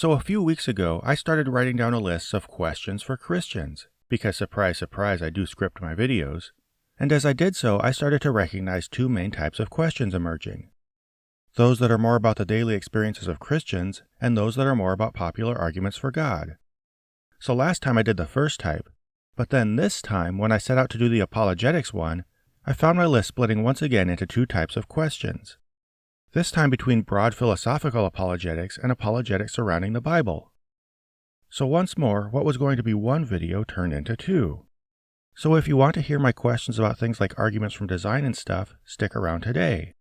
So a few weeks ago, I started writing down a list of questions for Christians, because surprise, surprise, I do script my videos. And as I did so, I started to recognize two main types of questions emerging. Those that are more about the daily experiences of Christians, and those that are more about popular arguments for God. So last time I did the first type, but then this time, when I set out to do the apologetics one, I found my list splitting once again into two types of questions. This time between broad philosophical apologetics and apologetics surrounding the Bible. So once more, what was going to be one video turned into two. So if you want to hear my questions about things like arguments from design and stuff, stick around today.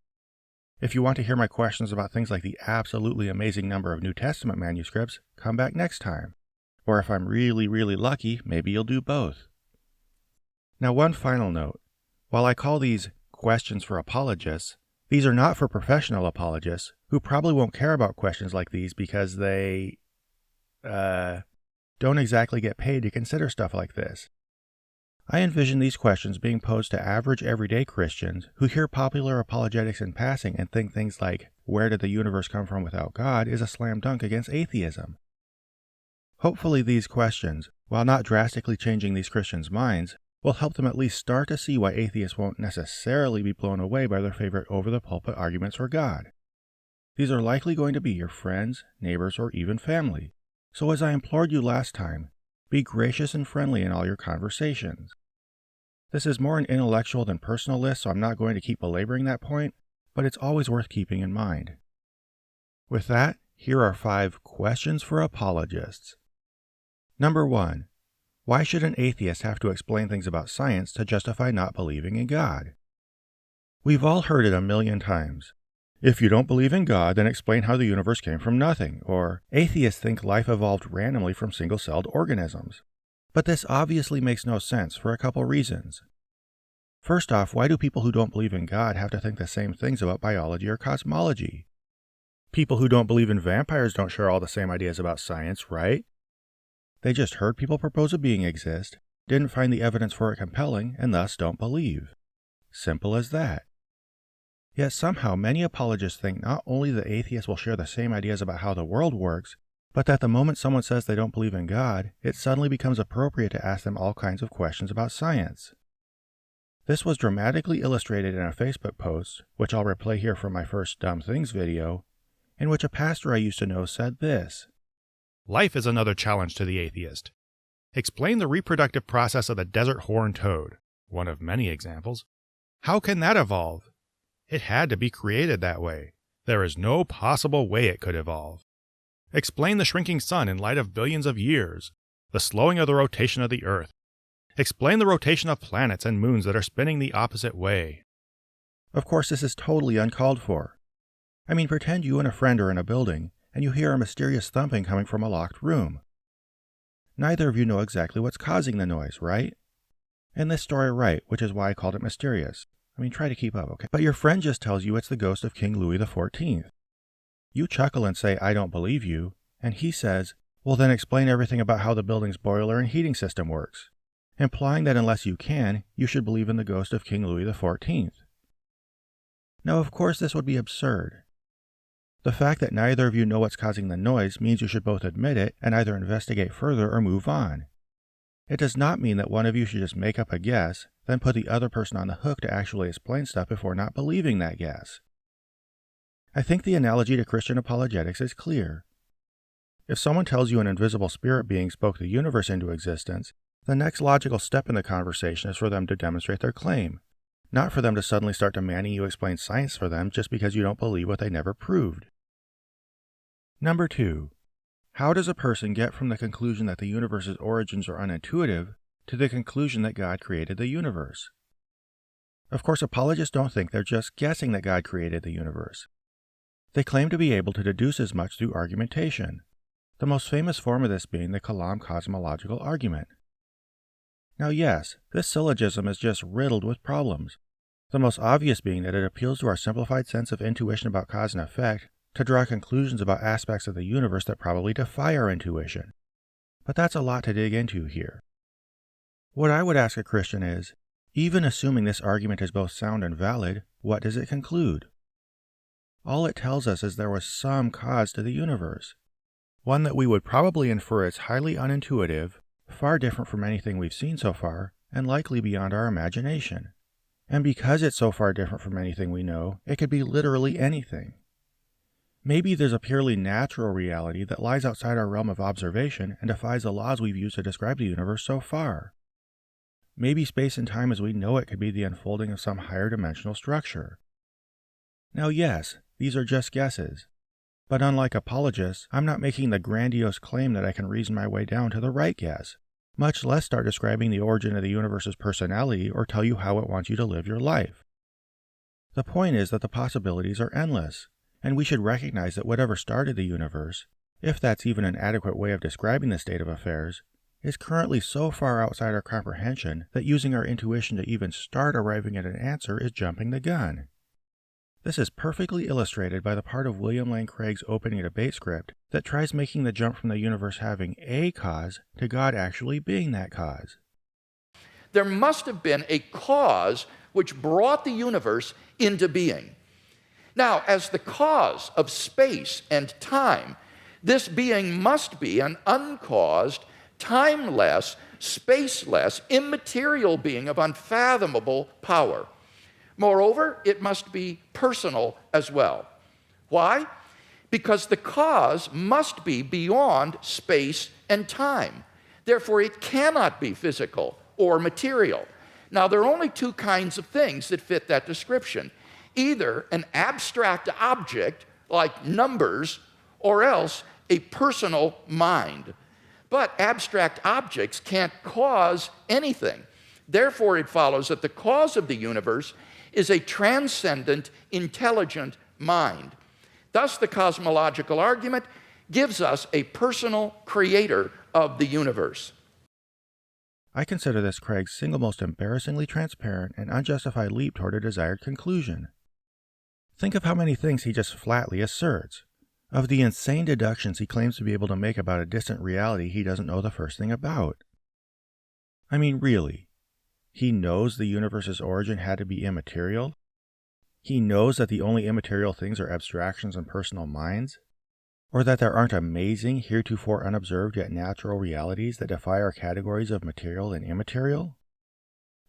If you want to hear my questions about things like the absolutely amazing number of New Testament manuscripts, come back next time. Or if I'm really, really lucky, maybe you'll do both. Now one final note. While I call these questions for apologists, these are not for professional apologists, who probably won't care about questions like these because they, don't exactly get paid to consider stuff like this. I envision these questions being posed to average everyday Christians who hear popular apologetics in passing and think things like, where did the universe come from without God, is a slam dunk against atheism. Hopefully these questions, while not drastically changing these Christians' minds, will help them at least start to see why atheists won't necessarily be blown away by their favorite over-the-pulpit arguments for God. These are likely going to be your friends, neighbors, or even family. So as I implored you last time, be gracious and friendly in all your conversations. This is more an intellectual than personal list, so I'm not going to keep belaboring that point, but it's always worth keeping in mind. With that, here are 5 questions for apologists. Number 1. Why should an atheist have to explain things about science to justify not believing in God? We've all heard it a million times. If you don't believe in God, then explain how the universe came from nothing, or atheists think life evolved randomly from single-celled organisms. But this obviously makes no sense for a couple reasons. First off, why do people who don't believe in God have to think the same things about biology or cosmology? People who don't believe in vampires don't share all the same ideas about science, right? They just heard people propose a being exist, didn't find the evidence for it compelling, and thus don't believe. Simple as that. Yet somehow many apologists think not only that atheists will share the same ideas about how the world works, but that the moment someone says they don't believe in God, it suddenly becomes appropriate to ask them all kinds of questions about science. This was dramatically illustrated in a Facebook post, which I'll replay here from my first Dumb Things video, in which a pastor I used to know said this. Life is another challenge to the atheist. Explain the reproductive process of the desert horned toad, one of many examples. How can that evolve? It had to be created that way. There is no possible way it could evolve. Explain the shrinking sun in light of billions of years, the slowing of the rotation of the Earth. Explain the rotation of planets and moons that are spinning the opposite way. Of course, this is totally uncalled for. I mean, pretend you and a friend are in a building, and you hear a mysterious thumping coming from a locked room. Neither of you know exactly what's causing the noise, right? In this story, right, which is why I called it mysterious. I mean, try to keep up, okay? But your friend just tells you it's the ghost of King Louis XIV. You chuckle and say, I don't believe you, and he says, well then explain everything about how the building's boiler and heating system works, implying that unless you can, you should believe in the ghost of King Louis XIV. Now, of course, this would be absurd. The fact that neither of you know what's causing the noise means you should both admit it and either investigate further or move on. It does not mean that one of you should just make up a guess, then put the other person on the hook to actually explain stuff before not believing that guess. I think the analogy to Christian apologetics is clear. If someone tells you an invisible spirit being spoke the universe into existence, the next logical step in the conversation is for them to demonstrate their claim, not for them to suddenly start demanding you explain science for them just because you don't believe what they never proved. Number 2. How does a person get from the conclusion that the universe's origins are unintuitive to the conclusion that God created the universe? Of course, apologists don't think they're just guessing that God created the universe. They claim to be able to deduce as much through argumentation, the most famous form of this being the Kalam cosmological argument. Now yes, this syllogism is just riddled with problems, the most obvious being that it appeals to our simplified sense of intuition about cause and effect to draw conclusions about aspects of the universe that probably defy our intuition. But that's a lot to dig into here. What I would ask a Christian is, even assuming this argument is both sound and valid, what does it conclude? All it tells us is there was some cause to the universe. one that we would probably infer is highly unintuitive, far different from anything we've seen so far, and likely beyond our imagination. And because it's so far different from anything we know, it could be literally anything. Maybe there's a purely natural reality that lies outside our realm of observation and defies the laws we've used to describe the universe so far. Maybe space and time as we know it could be the unfolding of some higher dimensional structure. Now yes, these are just guesses. But unlike apologists, I'm not making the grandiose claim that I can reason my way down to the right guess, much less start describing the origin of the universe's personality or tell you how it wants you to live your life. The point is that the possibilities are endless, and we should recognize that whatever started the universe, if that's even an adequate way of describing the state of affairs, is currently so far outside our comprehension that using our intuition to even start arriving at an answer is jumping the gun. This is perfectly illustrated by the part of William Lane Craig's opening debate script that tries making the jump from the universe having a cause to God actually being that cause. There must have been a cause which brought the universe into being. Now, as the cause of space and time, this being must be an uncaused, timeless, spaceless, immaterial being of unfathomable power. Moreover, it must be personal as well. Why? Because the cause must be beyond space and time. Therefore, it cannot be physical or material. Now, there are only two kinds of things that fit that description. Either an abstract object, like numbers, or else a personal mind. But abstract objects can't cause anything. Therefore, it follows that the cause of the universe is a transcendent, intelligent mind. Thus, the cosmological argument gives us a personal creator of the universe. I consider this Craig's single most embarrassingly transparent and unjustified leap toward a desired conclusion. Think of how many things he just flatly asserts, of the insane deductions he claims to be able to make about a distant reality he doesn't know the first thing about. I mean, really, he knows the universe's origin had to be immaterial? He knows that the only immaterial things are abstractions and personal minds? Or that there aren't amazing, heretofore unobserved yet natural realities that defy our categories of material and immaterial?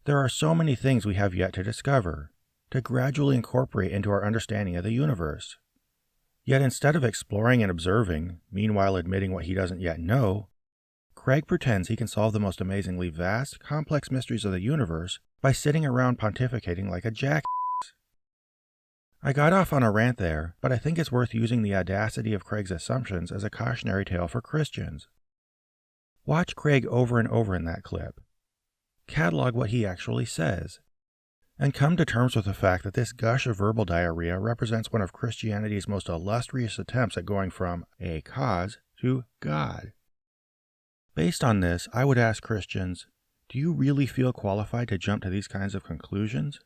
There are so many things we have yet to discover, to gradually incorporate into our understanding of the universe. Yet instead of exploring and observing, meanwhile admitting what he doesn't yet know, Craig pretends he can solve the most amazingly vast, complex mysteries of the universe by sitting around pontificating like a jackass. I got off on a rant there, but I think it's worth using the audacity of Craig's assumptions as a cautionary tale for Christians. Watch Craig over and over in that clip. Catalog what he actually says, and come to terms with the fact that this gush of verbal diarrhea represents one of Christianity's most illustrious attempts at going from a cause to God. Based on this, I would ask Christians, do you really feel qualified to jump to these kinds of conclusions?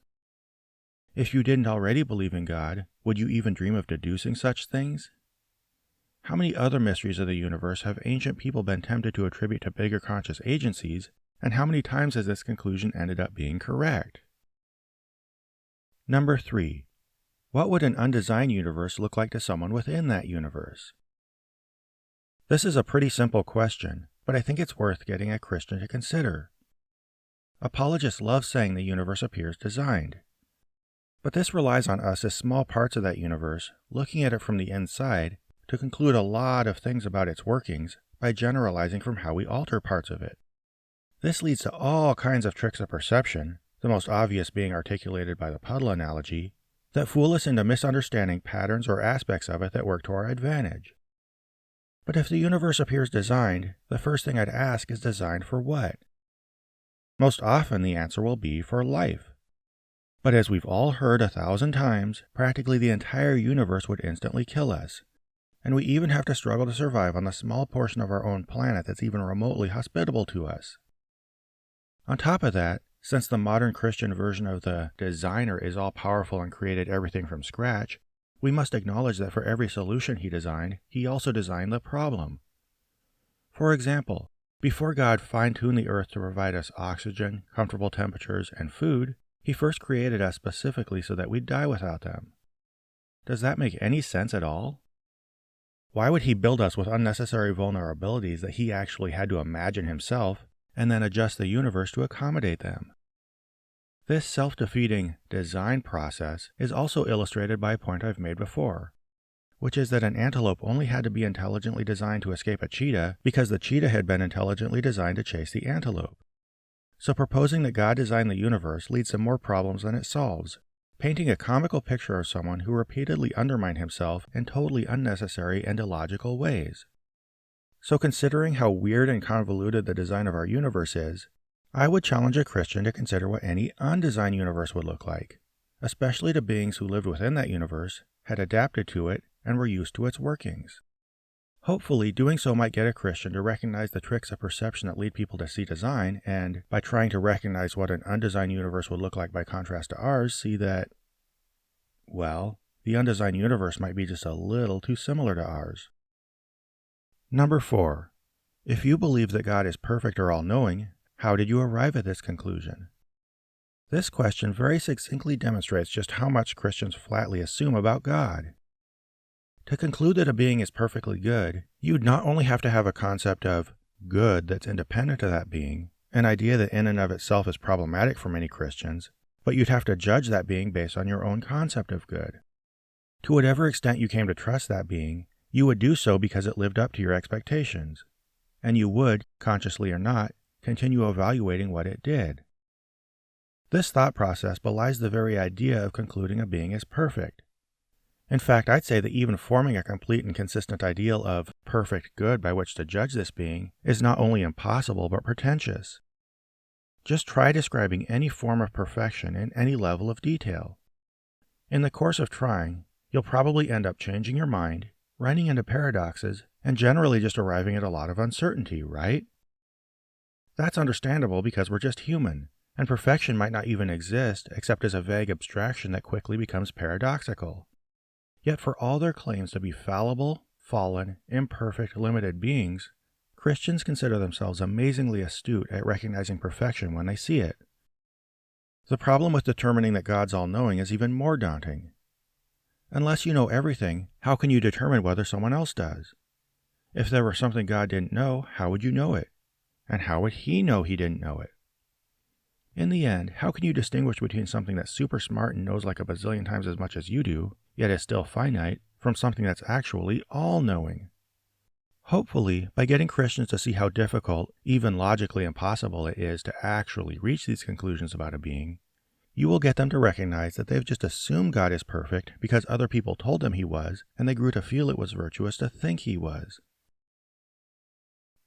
If you didn't already believe in God, would you even dream of deducing such things? How many other mysteries of the universe have ancient people been tempted to attribute to bigger conscious agencies, and how many times has this conclusion ended up being correct? Number 3. What would an undesigned universe look like to someone within that universe? This is a pretty simple question, but I think it's worth getting a Christian to consider. Apologists love saying the universe appears designed. But this relies on us as small parts of that universe, looking at it from the inside, to conclude a lot of things about its workings by generalizing from how we alter parts of it. This leads to all kinds of tricks of perception, the most obvious being articulated by the puddle analogy, that fool us into misunderstanding patterns or aspects of it that work to our advantage. But if the universe appears designed, the first thing I'd ask is designed for what? Most often the answer will be for life. But as we've all heard 1,000 times, practically the entire universe would instantly kill us. And we even have to struggle to survive on the small portion of our own planet that's even remotely hospitable to us. On top of that, since the modern Christian version of the designer is all-powerful and created everything from scratch, we must acknowledge that for every solution he designed, he also designed the problem. For example, before God fine-tuned the earth to provide us oxygen, comfortable temperatures, and food, he first created us specifically so that we'd die without them. Does that make any sense at all? Why would he build us with unnecessary vulnerabilities that he actually had to imagine himself and then adjust the universe to accommodate them? This self-defeating design process is also illustrated by a point I've made before, which is that an antelope only had to be intelligently designed to escape a cheetah because the cheetah had been intelligently designed to chase the antelope. So proposing that God designed the universe leads to more problems than it solves, painting a comical picture of someone who repeatedly undermined himself in totally unnecessary and illogical ways. So considering how weird and convoluted the design of our universe is, I would challenge a Christian to consider what any undesigned universe would look like, especially to beings who lived within that universe, had adapted to it, and were used to its workings. Hopefully, doing so might get a Christian to recognize the tricks of perception that lead people to see design, and, by trying to recognize what an undesigned universe would look like by contrast to ours, see that, well, the undesigned universe might be just a little too similar to ours. Number 4. If you believe that God is perfect or all-knowing, how did you arrive at this conclusion? This question very succinctly demonstrates just how much Christians flatly assume about God. To conclude that a being is perfectly good, you'd not only have to have a concept of good that's independent of that being, an idea that in and of itself is problematic for many Christians, but you'd have to judge that being based on your own concept of good. To whatever extent you came to trust that being, you would do so because it lived up to your expectations, and you would, consciously or not, continue evaluating what it did. This thought process belies the very idea of concluding a being is perfect. In fact, I'd say that even forming a complete and consistent ideal of perfect good by which to judge this being is not only impossible but pretentious. Just try describing any form of perfection in any level of detail. In the course of trying, you'll probably end up changing your mind, running into paradoxes, and generally just arriving at a lot of uncertainty, right? That's understandable because we're just human, and perfection might not even exist except as a vague abstraction that quickly becomes paradoxical. Yet for all their claims to be fallible, fallen, imperfect, limited beings, Christians consider themselves amazingly astute at recognizing perfection when they see it. The problem with determining that God's all-knowing is even more daunting. Unless you know everything, how can you determine whether someone else does? If there were something God didn't know, how would you know it? And how would He know He didn't know it? In the end, how can you distinguish between something that's super smart and knows like a bazillion times as much as you do, yet is still finite, from something that's actually all-knowing? Hopefully, by getting Christians to see how difficult, even logically impossible it is to actually reach these conclusions about a being, you will get them to recognize that they've just assumed God is perfect because other people told them He was, and they grew to feel it was virtuous to think He was.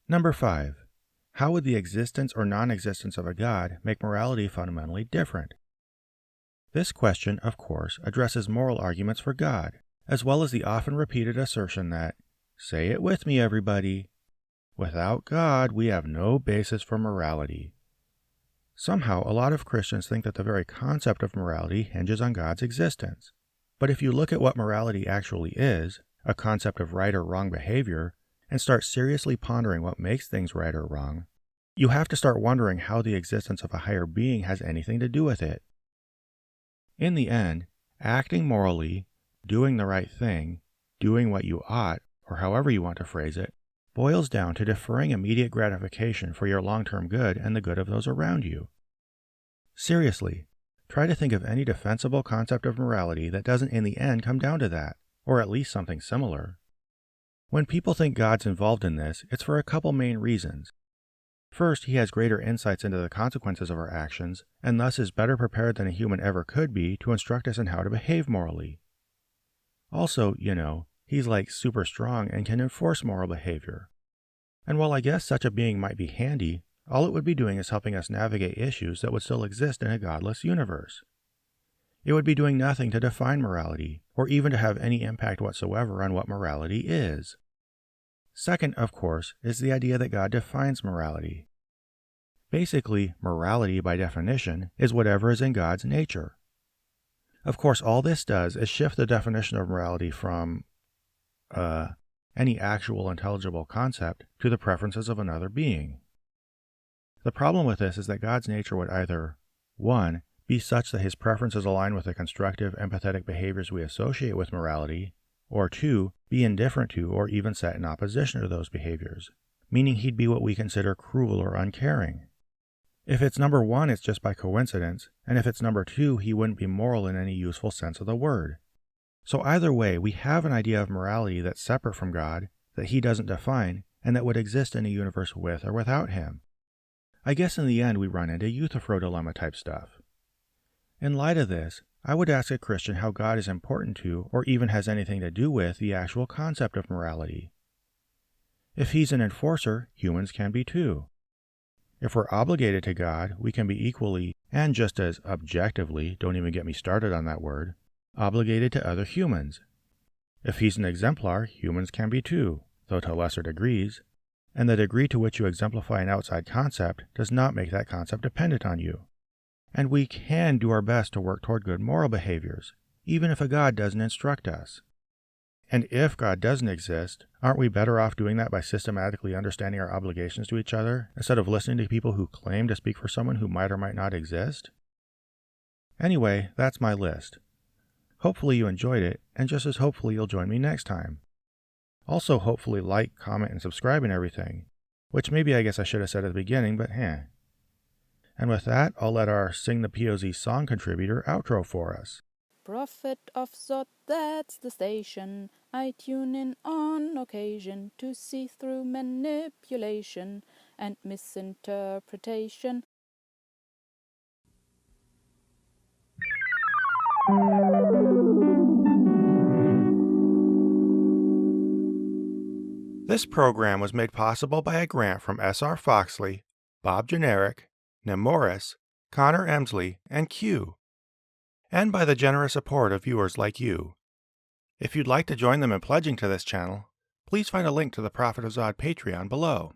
Number 5. How would the existence or non-existence of a God make morality fundamentally different? This question, of course, addresses moral arguments for God, as well as the often repeated assertion that, say it with me everybody, without God we have no basis for morality. Somehow, a lot of Christians think that the very concept of morality hinges on God's existence. But if you look at what morality actually is, a concept of right or wrong behavior, and start seriously pondering what makes things right or wrong, you have to start wondering how the existence of a higher being has anything to do with it. In the end, acting morally, doing the right thing, doing what you ought, or however you want to phrase it, boils down to deferring immediate gratification for your long-term good and the good of those around you. Seriously, try to think of any defensible concept of morality that doesn't in the end come down to that, or at least something similar. When people think God's involved in this, it's for a couple main reasons. First, He has greater insights into the consequences of our actions, and thus is better prepared than a human ever could be to instruct us in how to behave morally. Also, He's like super strong and can enforce moral behavior. And while I guess such a being might be handy, all it would be doing is helping us navigate issues that would still exist in a godless universe. It would be doing nothing to define morality, or even to have any impact whatsoever on what morality is. Second, of course, is the idea that God defines morality. Basically, morality, by definition, is whatever is in God's nature. Of course, all this does is shift the definition of morality from, any actual intelligible concept to the preferences of another being. The problem with this is that God's nature would either, 1. Be such that His preferences align with the constructive, empathetic behaviors we associate with morality, or 2, be indifferent to or even set in opposition to those behaviors, meaning he'd be what we consider cruel or uncaring. If it's number 1, it's just by coincidence, and if it's number 2, he wouldn't be moral in any useful sense of the word. So either way, we have an idea of morality that's separate from God, that he doesn't define, and that would exist in a universe with or without him. I guess in the end we run into Euthyphro dilemma type stuff. In light of this, I would ask a Christian how God is important to, or even has anything to do with, the actual concept of morality. If he's an enforcer, humans can be too. If we're obligated to God, we can be equally, and just as objectively, don't even get me started on that word, obligated to other humans. If he's an exemplar, humans can be too, though to lesser degrees, and the degree to which you exemplify an outside concept does not make that concept dependent on you. And we can do our best to work toward good moral behaviors, even if a God doesn't instruct us. And if God doesn't exist, aren't we better off doing that by systematically understanding our obligations to each other, instead of listening to people who claim to speak for someone who might or might not exist? Anyway, that's my list. Hopefully you enjoyed it, and just as hopefully you'll join me next time. Also hopefully like, comment, and subscribe and everything, which maybe I guess I should have said at the beginning, but And with that, I'll let our Sing the POZ song contributor outro for us. Prophet of Zod, that's the station. I tune in on occasion to see through manipulation and misinterpretation. This program was made possible by a grant from S.R. Foxley, Bob Generic, Nim Morris, Connor Emsley, and Q, and by the generous support of viewers like you. If you'd like to join them in pledging to this channel, please find a link to the Prophet of Zod Patreon below.